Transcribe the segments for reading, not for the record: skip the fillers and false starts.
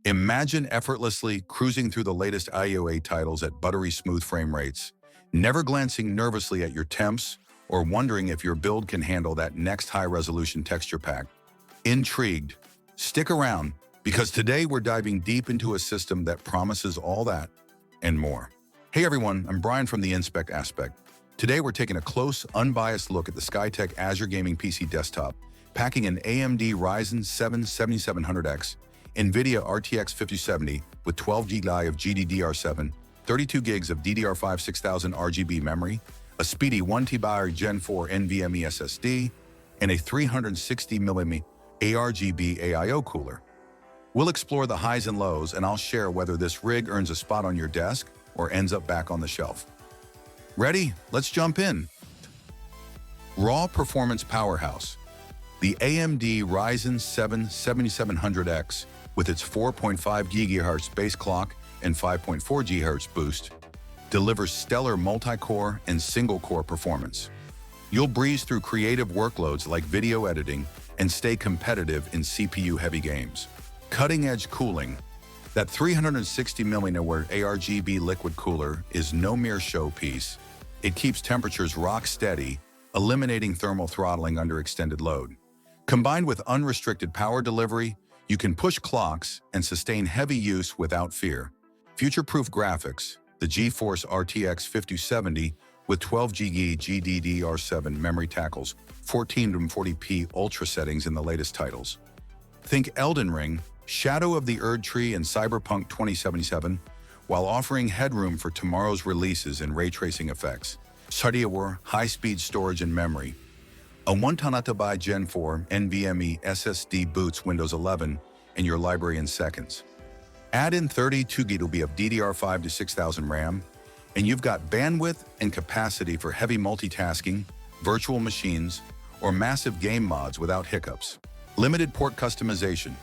Imagine effortlessly cruising through the latest IOA titles at buttery smooth frame rates, never glancing nervously at your temps or wondering if your build can handle that next high-resolution texture pack. Intrigued? Stick around, because today we're diving deep into a system that promises all that and more. Hey everyone, I'm Brian from the Inspect Aspect. Today we're taking a close, unbiased look at the Skytech Azure Gaming PC desktop, packing an AMD Ryzen 7 7700X, NVIDIA RTX 5070 with 12 GB of GDDR7, 32 gigs of DDR5-6000 RGB memory, a speedy 1 TB Gen4 NVMe SSD, and a 360mm ARGB AIO cooler. We'll explore the highs and lows, and I'll share whether this rig earns a spot on your desk or ends up back on the shelf. Ready? Let's jump in. Raw performance powerhouse. The AMD Ryzen 7 7700X, with its 4.5 GHz base clock and 5.4 GHz boost, delivers stellar multi-core and single-core performance. You'll breeze through creative workloads like video editing and stay competitive in CPU-heavy games. Cutting-edge cooling. That 360mm ARGB liquid cooler is no mere showpiece. It keeps temperatures rock steady, eliminating thermal throttling under extended load. Combined with unrestricted power delivery, you can push clocks and sustain heavy use without fear. Future-proof graphics. The GeForce RTX 5070 with 12 GB GDDR7 memory tackles 1440p ultra settings in the latest titles. Think Elden Ring, Shadow of the Erdtree, and Cyberpunk 2077, while offering headroom for tomorrow's releases and ray tracing effects. War, high-speed storage and memory. A 1 TB Gen4 NVMe SSD boots Windows 11 and your library in seconds. Add in 32 GB of DDR5-6000 RAM, and you've got bandwidth and capacity for heavy multitasking, virtual machines, or massive game mods without hiccups. Limited port customization.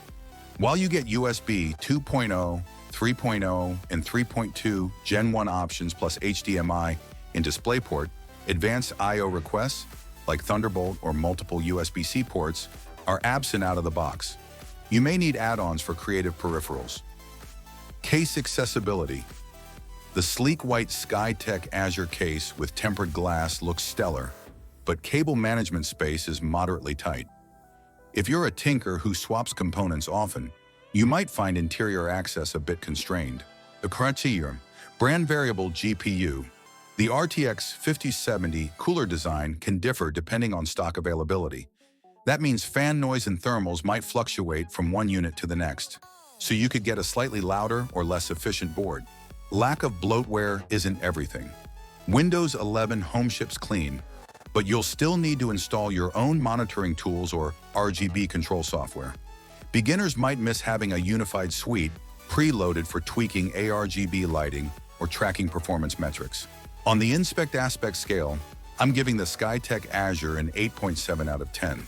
While you get USB 2.0, 3.0, and 3.2 Gen 1 options plus HDMI and DisplayPort, advanced I/O requests, like Thunderbolt or multiple USB-C ports, are absent out of the box. You may need add-ons for creative peripherals. Case accessibility. The sleek white Skytech Azure case with tempered glass looks stellar, but cable management space is moderately tight. If you're a tinker who swaps components often, you might find interior access a bit constrained. The criteria, brand variable GPU. The RTX 5070 cooler design can differ depending on stock availability. That means fan noise and thermals might fluctuate from one unit to the next, so you could get a slightly louder or less efficient board. Lack of bloatware isn't everything. Windows 11 Home ships clean, but you'll still need to install your own monitoring tools or RGB control software. Beginners might miss having a unified suite preloaded for tweaking ARGB lighting or tracking performance metrics. On the Inspect Aspect scale, I'm giving the Skytech Azure an 8.7 out of 10.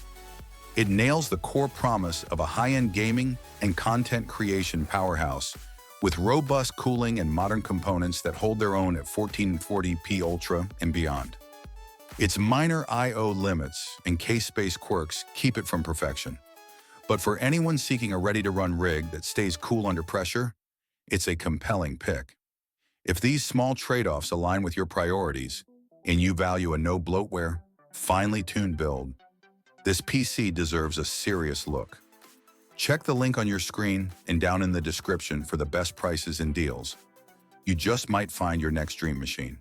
It nails the core promise of a high-end gaming and content creation powerhouse with robust cooling and modern components that hold their own at 1440p Ultra and beyond. Its minor I/O limits and case space quirks keep it from perfection. But for anyone seeking a ready-to-run rig that stays cool under pressure, it's a compelling pick. If these small trade-offs align with your priorities, and you value a no bloatware, finely tuned build, this PC deserves a serious look. Check the link on your screen and down in the description for the best prices and deals. You just might find your next dream machine.